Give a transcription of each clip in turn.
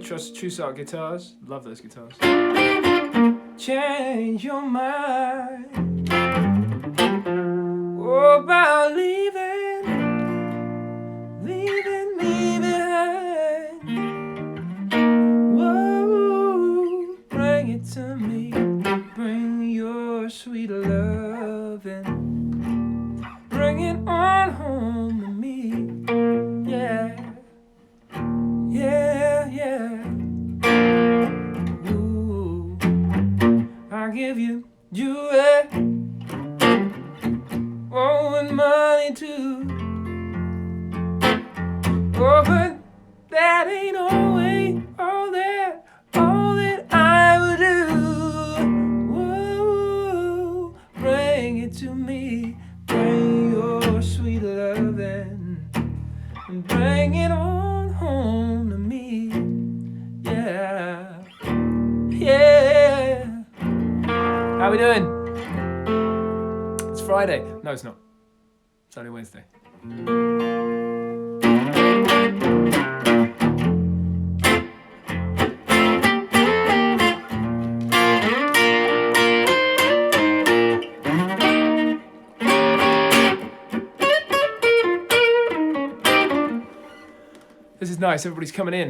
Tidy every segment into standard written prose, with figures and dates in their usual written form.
Trust Trussart guitars. Love those guitars. Change your mind. Oh, about leaving me behind. Whoa, bring it to me. Bring your sweet loving. Bring it on home to me. Yeah. Yeah, yeah. Ooh, I'll give you jewelry, oh, and money too. Oh, but that ain't always all that I would do. Whoa, bring it to me. Bring your sweet loving and bring it on home to me. Yeah, yeah. How we doing? It's Friday. No, it's not. It's only Wednesday. This is nice, everybody's coming in.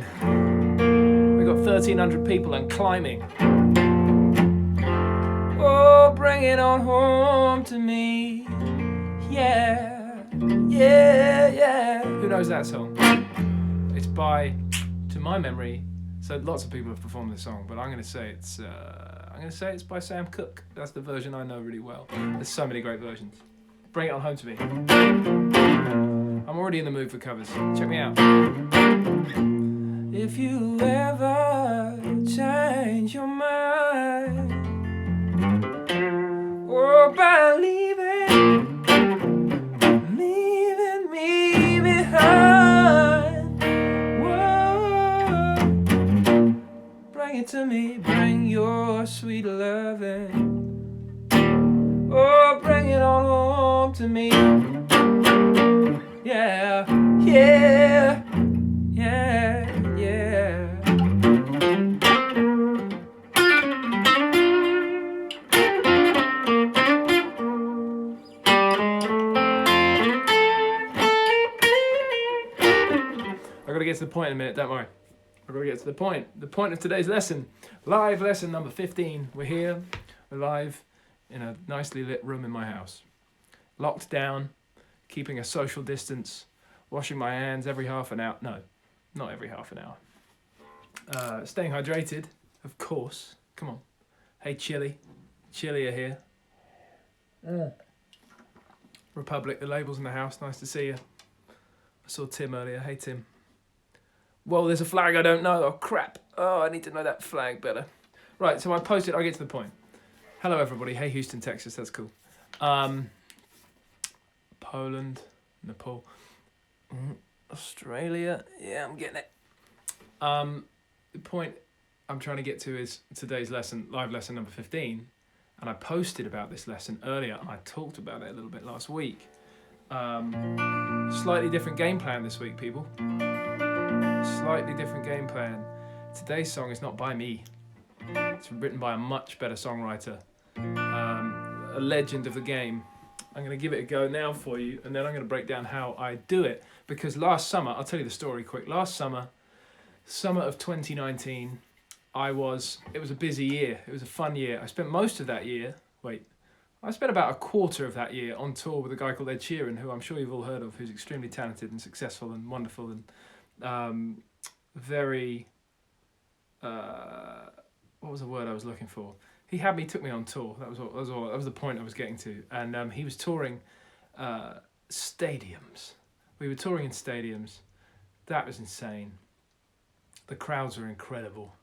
We've got 1,300 people and climbing. Oh, bring it on home to me. Yeah, yeah, yeah. Who knows that song? It's by, to my memory, so lots of people have performed this song, but I'm going to say it's by Sam Cooke. That's the version I know really well. There's so many great versions. Bring it on home to me. I'm already in the mood for covers. Check me out. If you ever change your mind, or by leaving me behind, whoa, bring it to me, bring your sweet loving, oh, bring it on home to me. Yeah, yeah, yeah, yeah. I've got to get to the point in a minute, don't worry. I've got to get to the point. The point of today's lesson. Live lesson number 15. We're here. We're live in a nicely lit room in my house. Locked down. Keeping a social distance, washing my hands every half an hour. No, not every half an hour. Staying hydrated, of course. Come on. Hey, Chili. Chili are here. Republic, the label's in the house. Nice to see you. I saw Tim earlier. Hey, Tim. Whoa, there's a flag I don't know. Oh, crap. Oh, I need to know that flag better. Right, so I posted. I'll get to the point. Hello, everybody. Hey, Houston, Texas. That's cool. Poland, Nepal, Australia. Yeah, I'm getting it. The point I'm trying to get to is today's lesson, live lesson number 15. And I posted about this lesson earlier. I talked about it a little bit last week. Slightly different game plan this week, people. Slightly different game plan. Today's song is not by me. It's written by a much better songwriter. A legend of the game. I'm going to give it a go now for you, and then I'm going to break down how I do it. Because last summer, I'll tell you the story quick. Last summer of 2019, it was a busy year. It was a fun year. I spent most of that year, I spent about a quarter of that year on tour with a guy called Ed Sheeran, who I'm sure you've all heard of, who's extremely talented and successful and wonderful and very, what was the word I was looking for? He took me on tour. That was the point I was getting to. And he was touring stadiums. We were touring in stadiums. That was insane. The crowds were incredible.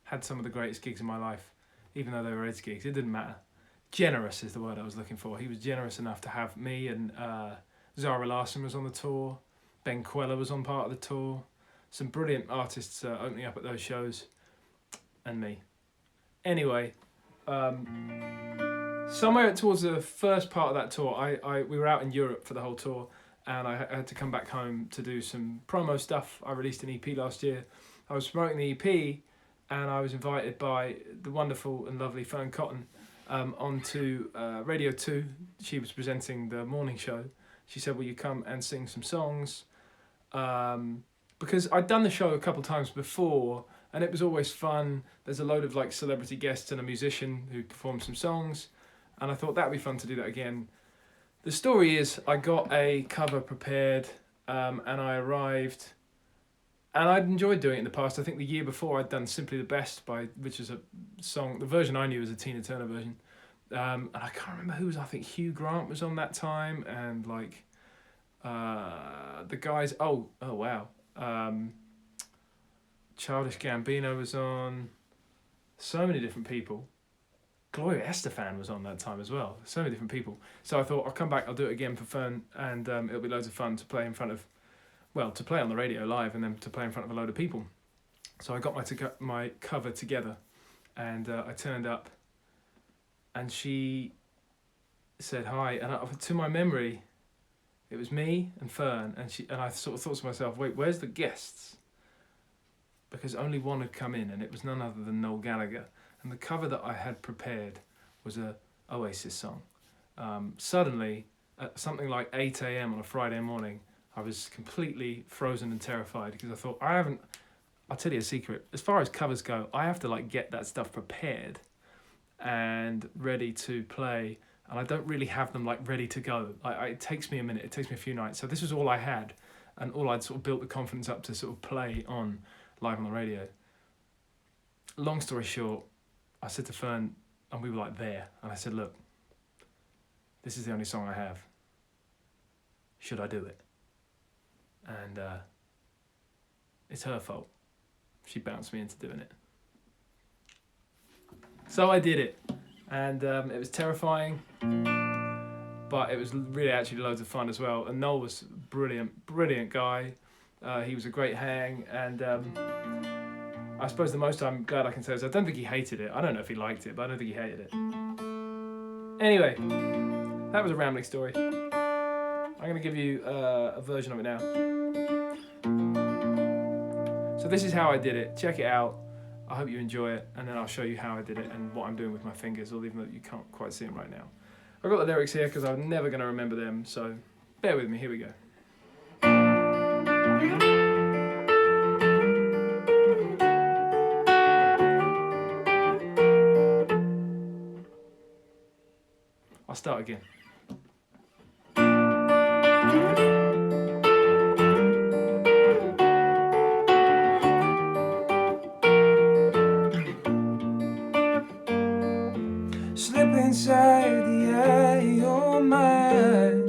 Had some of the greatest gigs in my life, even though they were Ed's gigs. It didn't matter. Generous is the word I was looking for. He was generous enough to have me, and Zara Larsson was on the tour. Ben Queller was on part of the tour. Some brilliant artists opening up at those shows. And me. Anyway, somewhere towards the first part of that tour, we were out in Europe for the whole tour, and I had to come back home to do some promo stuff. I released an EP last year, I was promoting the EP, and I was invited by the wonderful and lovely Fern Cotton onto Radio 2. She was presenting the morning show. She said, will you come and sing some songs? Because I'd done the show a couple times before, and it was always fun. There's a load of like celebrity guests and a musician who performed some songs, and I thought that'd be fun to do that again. The story is, I got a cover prepared, and I arrived, and I'd enjoyed doing it in the past. I think the year before I'd done Simply the Best, which is a song, the version I knew was a Tina Turner version. And I can't remember who was, I think Hugh Grant was on that time, and like the guys, oh wow. Childish Gambino was on, so many different people. Gloria Estefan was on that time as well, so many different people. So I thought, I'll come back, I'll do it again for Fern, and it'll be loads of fun to play in front of, well, to play on the radio live and then to play in front of a load of people. So I got my cover together, and I turned up, and she said hi, and to my memory, it was me and Fern, and I sort of thought to myself, wait, where's the guests? Because only one had come in, and it was none other than Noel Gallagher. And the cover that I had prepared was a Oasis song. Suddenly, at something like 8 a.m. on a Friday morning, I was completely frozen and terrified, because I thought, I'll tell you a secret, as far as covers go, I have to like get that stuff prepared and ready to play, and I don't really have them like ready to go. It takes me a minute, it takes me a few nights. So this was all I had, and all I'd sort of built the confidence up to sort of play on live on the radio. Long story short, I said to Fern, and we were like there, and I said, look, this is the only song I have. Should I do it? And it's her fault. She bounced me into doing it. So I did it, and it was terrifying, but it was really actually loads of fun as well. And Noel was brilliant guy. He was a great hang, and I suppose the most I'm glad I can say is I don't think he hated it. I don't know if he liked it, but I don't think he hated it. Anyway, that was a rambling story. I'm going to give you a version of it now. So this is how I did it. Check it out. I hope you enjoy it, and then I'll show you how I did it and what I'm doing with my fingers, even though you can't quite see them right now. I've got the lyrics here because I'm never going to remember them, so bear with me. Here we go. I'll start again. Slip inside the eye of your mind.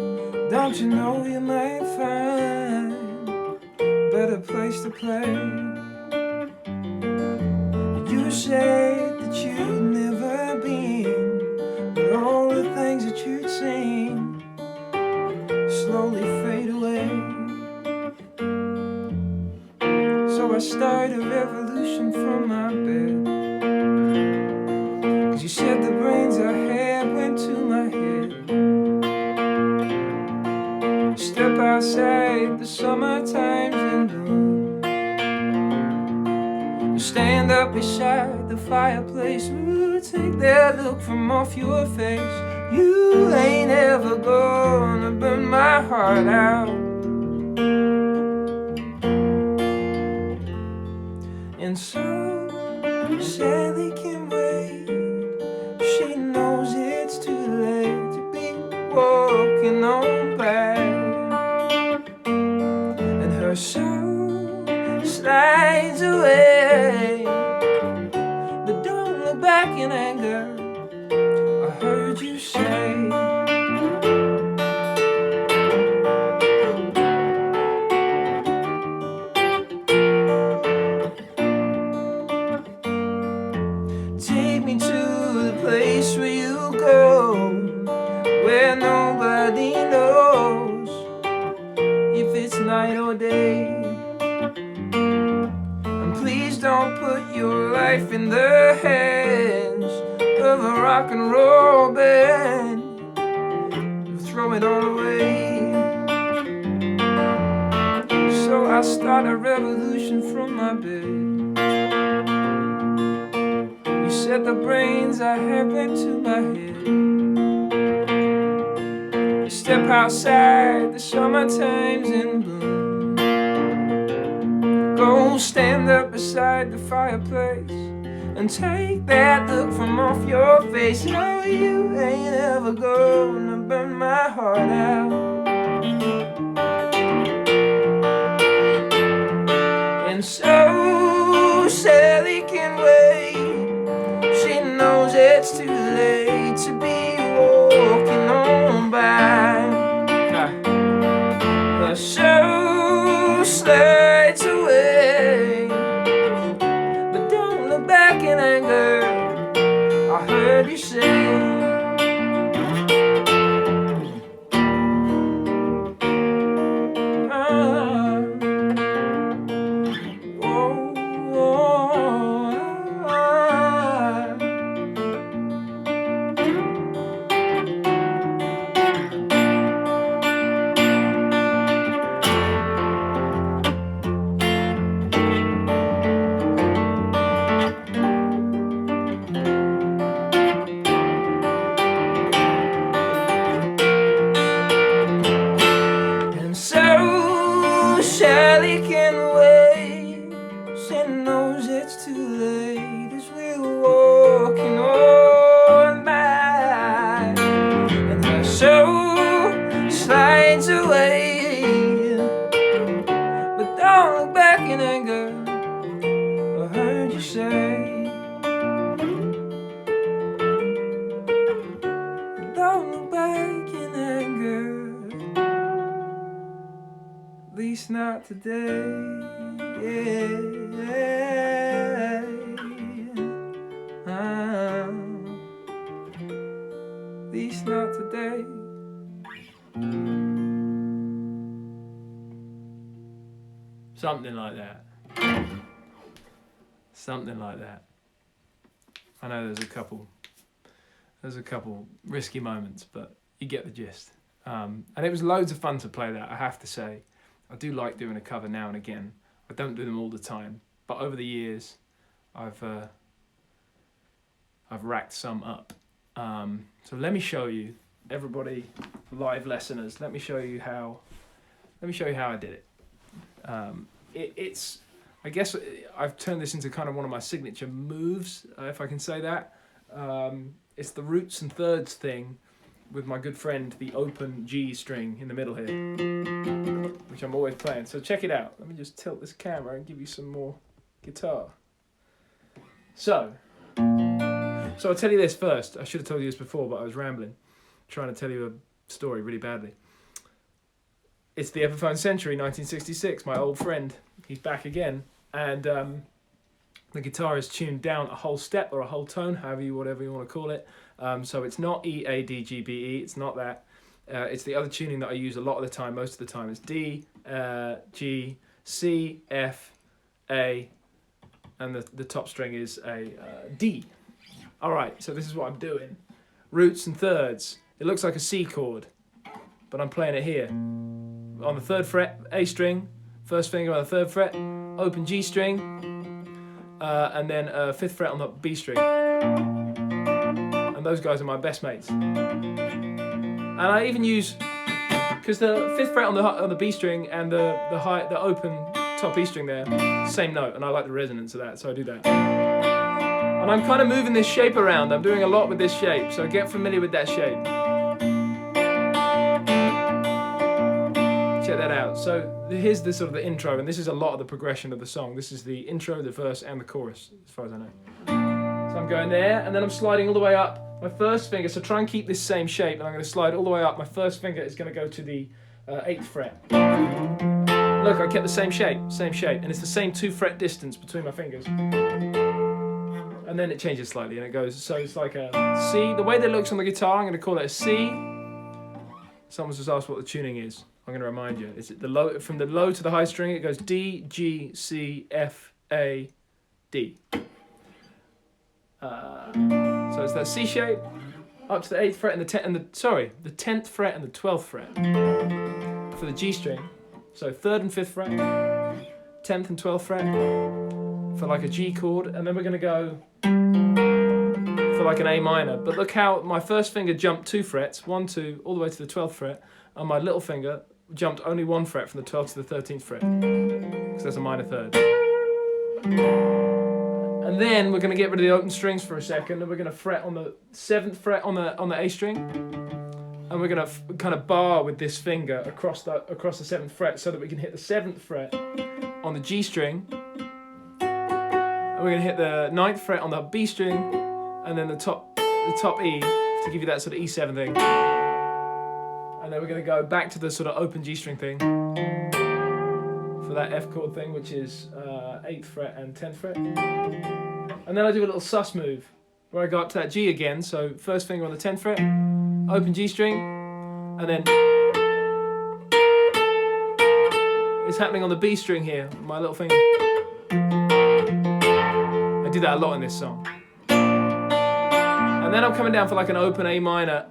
Don't you know you might find a better place to play? You said that you'd never been, but all the things that you'd seen slowly fade away. So I started a revolution from my bed. You said the brains I had went to my head. Step outside, the summertime's in bloom. Stand up beside the fireplace. Ooh, take that look from off your face. You ain't ever gonna burn my heart out. And so Sally can wait. She knows it's too late to be walking on by, and her soul slides away. But don't look back in anger, I heard you say. Take me to the place where you go, where nobody knows if it's night or day. And please don't put your life in the hands of a rock and roll band. Throw it all away. So I start a revolution from my bed. You said the brains I have went to my head. Step outside, the summertime's in bloom. Go stand up beside the fireplace and take that look from off your face. No, you ain't ever gonna burn my heart out. And so Sally can wait. She knows it's too late to be walking on by. The show slides away, but don't look back in anger. I heard you say. Sally can wait. She knows it's too late as we're walking on by. And her soul slides away, but don't look back in anger. I heard you say, don't look back in anger. At least not today. At least not today. Something like that. Something like that. I know there's a couple risky moments, but you get the gist. And it was loads of fun to play that, I have to say. I do like doing a cover now and again. I don't do them all the time, but over the years, I've racked some up. So let me show you, everybody, live listeners. Let me show you how I did it. It's I guess I've turned this into kind of one of my signature moves, if I can say that. It's the roots and thirds thing with my good friend, the open G string in the middle here, which I'm always playing. So check it out. Let me just tilt this camera and give you some more guitar. So I'll tell you this first. I should have told you this before, but I was rambling, trying to tell you a story really badly. It's the Epiphone Century, 1966. My old friend, he's back again, and the guitar is tuned down a whole step or a whole tone, whatever you want to call it. So it's not E, A, D, G, B, E. It's not that. It's the other tuning that I use a lot of the time. Most of the time, it's D, G, C, F, A, and the top string is a D. All right. So this is what I'm doing. Roots and thirds. It looks like a C chord, but I'm playing it here on the 3rd fret, A string, first finger on the 3rd fret, open G string, and then 5th fret on the B string. And those guys are my best mates. And I even use, because the 5th fret on the B string and the open top E string there, same note, and I like the resonance of that, so I do that. And I'm kind of moving this shape around. I'm doing a lot with this shape, so get familiar with that shape. Check that out. So here's the sort of the intro, and this is a lot of the progression of the song. This is the intro, the verse, and the chorus, as far as I know. So I'm going there, and then I'm sliding all the way up. My first finger, so try and keep this same shape, and I'm going to slide all the way up. My first finger is going to go to the 8th fret. Look, I kept the same shape, and it's the same 2 fret distance between my fingers. And then it changes slightly, and it goes, so it's like a C. The way that it looks on the guitar, I'm going to call it a C. Someone's just asked what the tuning is. I'm going to remind you. It's the low, from the low to the high string, it goes D, G, C, F, A, D. So it's that C shape up to the 8th fret and the 10th fret and the 12th fret for the G string. So 3rd and 5th fret, 10th and 12th fret for like a G chord, and then we're going to go for like an A minor. But look how my first finger jumped 2 frets, 1, 2, all the way to the 12th fret, and my little finger jumped only 1 fret from the 12th to the 13th fret, because that's a minor third. And then we're going to get rid of the open strings for a second, and we're going to fret on the 7th fret on the A string, and we're going to kind of bar with this finger across the 7th fret, so that we can hit the 7th fret on the G string, and we're going to hit the 9th fret on the B string, and then the top E to give you that sort of E7 thing. And then we're going to go back to the sort of open G string thing for that F chord thing, which is 8th fret and 10th fret. And then I do a little sus move where I go up to that G again. So first finger on the 10th fret, open G string, and then it's happening on the B string here, my little finger. I do that a lot in this song. And then I'm coming down for like an open A minor,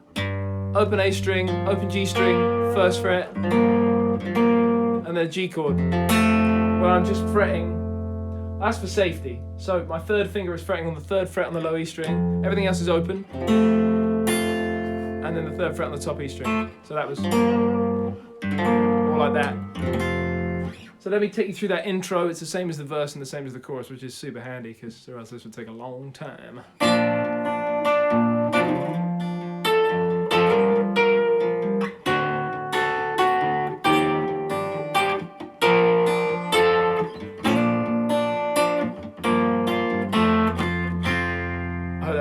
open A string, open G string, first fret, and then a G chord, where I'm just fretting. That's for safety. So my third finger is fretting on the 3rd fret on the low E string, everything else is open, and then the 3rd fret on the top E string. So that was more like that. So let me take you through that intro. It's the same as the verse and the same as the chorus, which is super handy, because or else this would take a long time.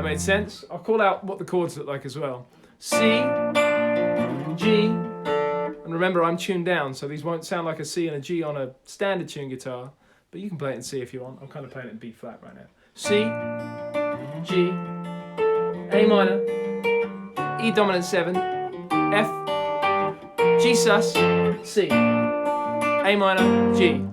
Made sense. I'll call out what the chords look like as well. C, G, and remember I'm tuned down, so these won't sound like a C and a G on a standard tune guitar, but you can play it in C if you want. I'm kind of playing it in B flat right now. C, G, A minor, E dominant 7, F, G sus, C, A minor, G.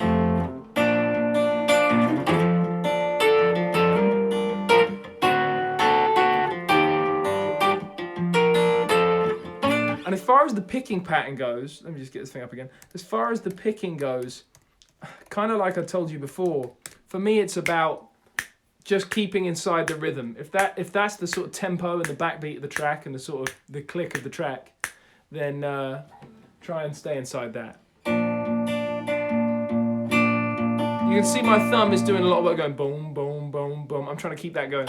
And as far as the picking pattern goes, let me just get this thing up again. As far as the picking goes, kind of like I told you before, for me it's about just keeping inside the rhythm. If that's the sort of tempo and the backbeat of the track and the sort of the click of the track, then try and stay inside that. You can see my thumb is doing a lot of work, going boom, boom, boom, boom. I'm trying to keep that going.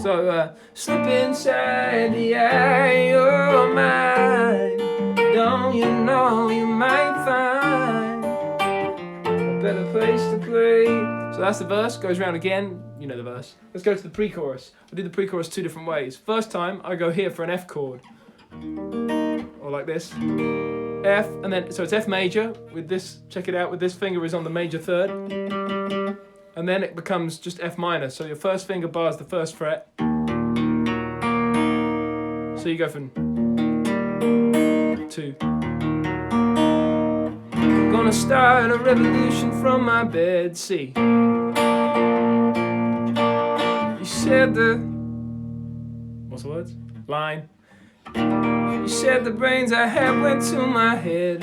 So, slip inside the eye of mine. Don't you know you might find a better place to play? So that's the verse, goes around again. You know the verse. Let's go to the pre-chorus. I do the pre-chorus 2 different ways. First time, I go here for an F chord. Or like this. F, and then, so it's F major with this, check it out, with this finger is on the major 3rd. And then it becomes just F minor. So your first finger bars the 1st fret. So you go from 2. Gonna start a revolution from my bed, C. You said what's the words? Line. You said the brains I had went to my head.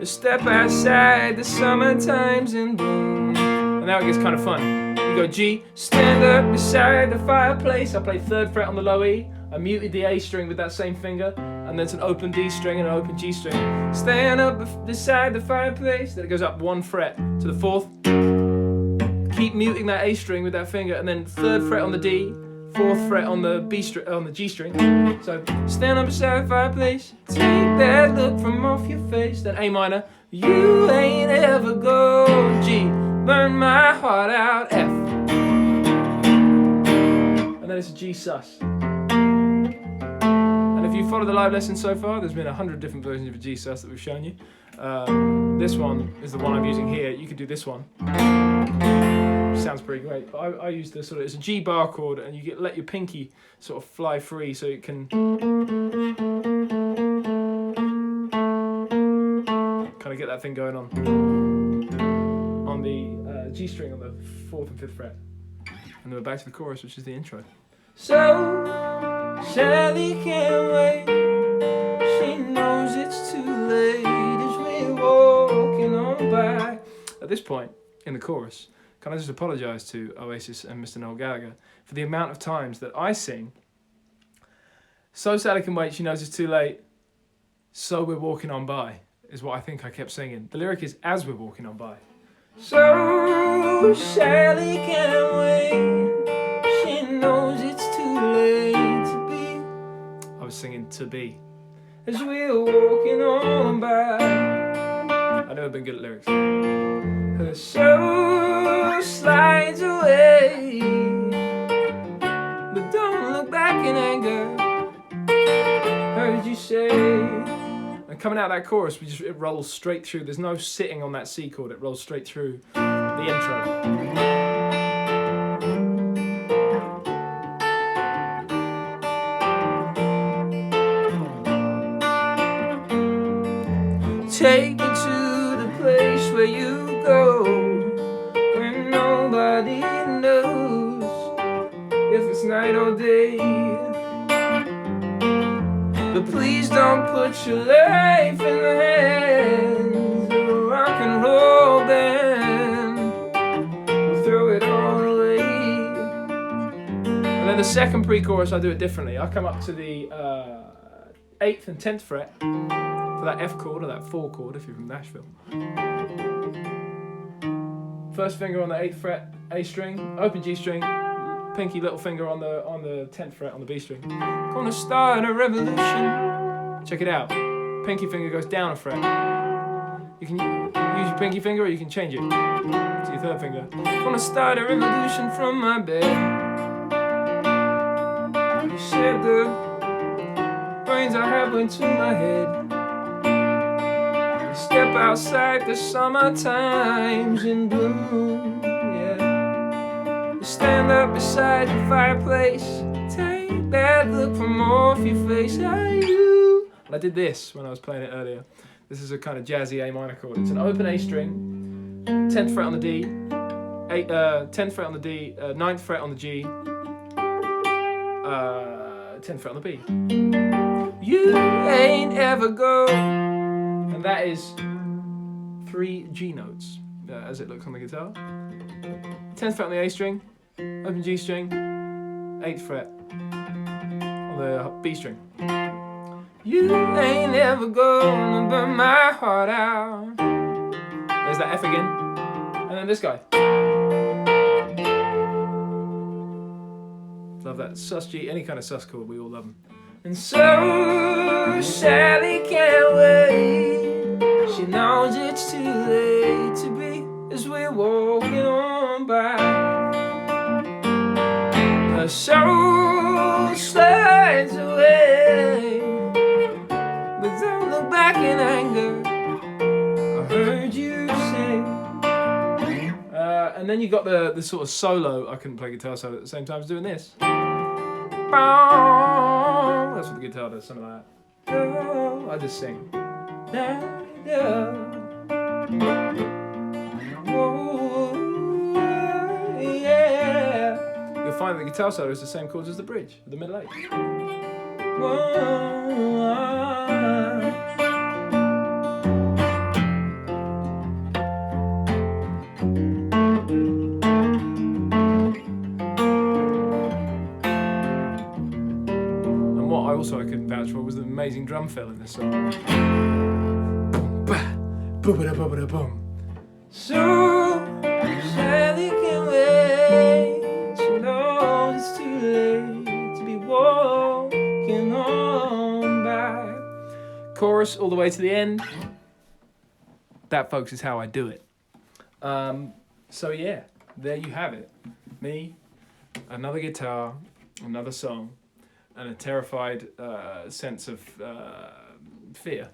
Step outside, the summertime's in bloom. And now it gets kind of fun. You go G, stand up beside the fireplace. I play 3rd fret on the low E. I muted the A string with that same finger. And then it's an open D string and an open G string. Stand up beside the fireplace. Then it goes up 1 fret to the 4th. Keep muting that A string with that finger. And then 3rd fret on the D. 4th fret on the on the G string. So stand up beside the fireplace, take that look from off your face. Then A minor, you ain't ever go. G, burn my heart out. F, and then it's a G sus. And if you follow the live lesson so far, there's been 100 different versions of a G sus that we've shown you. This one is the one I'm using here. You could do this one. Sounds pretty great, but I use the sort of, it's a G bar chord, and you let your pinky sort of fly free so it can kind of get that thing going on the G string on the 4th and 5th fret. And then we're back to the chorus, which is the intro. So Sally can't wait. She knows it's too late as we're walking on by. At this point in the chorus, can I just apologise to Oasis and Mr. Noel Gallagher for the amount of times that I sing, so Sally can wait, she knows it's too late, so we're walking on by, is what I think I kept singing. The lyric is as we're walking on by. So Sally can't wait. She knows it's too late to be. I was singing to be. As we're walking on by. I've never been good at lyrics. Her soul slides away, but don't look back in anger. Heard you say. And coming out of that chorus, it rolls straight through. There's no sitting on that C chord. It rolls straight through the intro. Take me to the place where you go, where nobody knows if it's night or day. But please don't put your life in the hands of a rock and roll band. We'll throw it all away. And then the second pre-chorus, I do it differently. I come up to the 8th and 10th fret for that F chord or that 4 chord if you're from Nashville. First finger on the 8th fret, A string, open G string, pinky little finger on the 10th fret on the B string. Gonna start a revolution. Check it out. Pinky finger goes down a fret. You can use your pinky finger or you can change it to your third finger. Gonna start a revolution from my bed. You said the brains I have went to my head. Step outside, the summertime's in bloom. Yeah. You stand up beside the fireplace. Take that look from off your face. Are you? I did this when I was playing it earlier. This is a kind of jazzy A minor chord. It's an open A string, 10th fret on the D, 10th fret on the D, 9th fret on the G, 10th fret on the B. You ain't ever go. And that is 3 G notes, as it looks on the guitar. 10th fret on the A string, open G string, 8th fret on the B string. You ain't ever gonna burn my heart out. There's that F again, and then this guy. Love that sus G, any kind of sus chord, we all love them. And so Sally can't wait. She knows it's too late to be as we're walking on by. Her soul slides away, but don't look back in anger. I heard you say. And then you got the sort of solo. I couldn't play guitar solo at the same time as doing this. That's what the guitar does, something like that. I just sing. You'll find the guitar solo is the same chords as the bridge, the middle eight. I couldn't vouch for was the amazing drum fill in this song. Boom. So Sally can wait. She knows it's too late to be walking on by. Chorus all the way to the end. That, folks, is how I do it. So yeah, there you have it. Me, another guitar, another song, and a terrified sense of fear,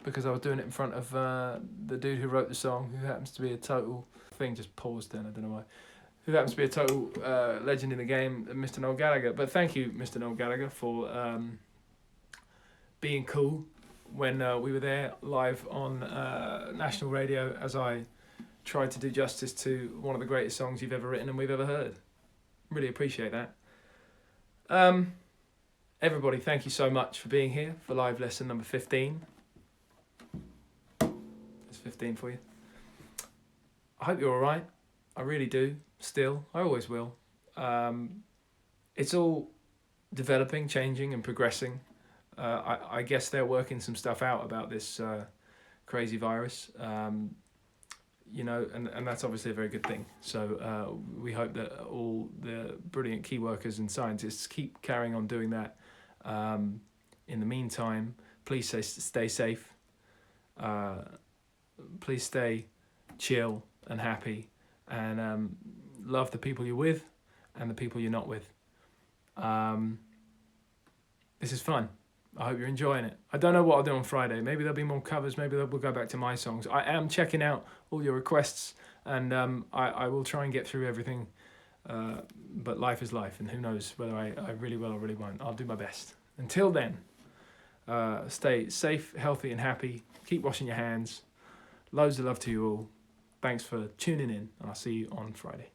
because I was doing it in front of the dude who wrote the song, who happens to be a total thing. Just paused then, I don't know why. Who happens to be a total legend in the game, Mr. Noel Gallagher. But thank you, Mr. Noel Gallagher, for being cool when we were there live on national radio as I tried to do justice to one of the greatest songs you've ever written and we've ever heard. Really appreciate that. Everybody, thank you so much for being here for live lesson number 15. That's 15 for you. I hope you're all right. I really do. Still, I always will. It's all developing, changing, and progressing. I guess they're working some stuff out about this crazy virus. You know, and that's obviously a very good thing. So we hope that all the brilliant key workers and scientists keep carrying on doing that. In the meantime, please stay safe. Please stay chill and happy, and love the people you're with and the people you're not with. This is fun. I hope you're enjoying it. I don't know what I'll do on Friday. Maybe there'll be more covers. Maybe we'll go back to my songs. I am checking out all your requests, and I will try and get through everything. But life is life, and who knows whether I really will or really won't. I'll do my best. Until then, stay safe, healthy, and happy. Keep washing your hands. Loads of love to you all. Thanks for tuning in, and I'll see you on Friday.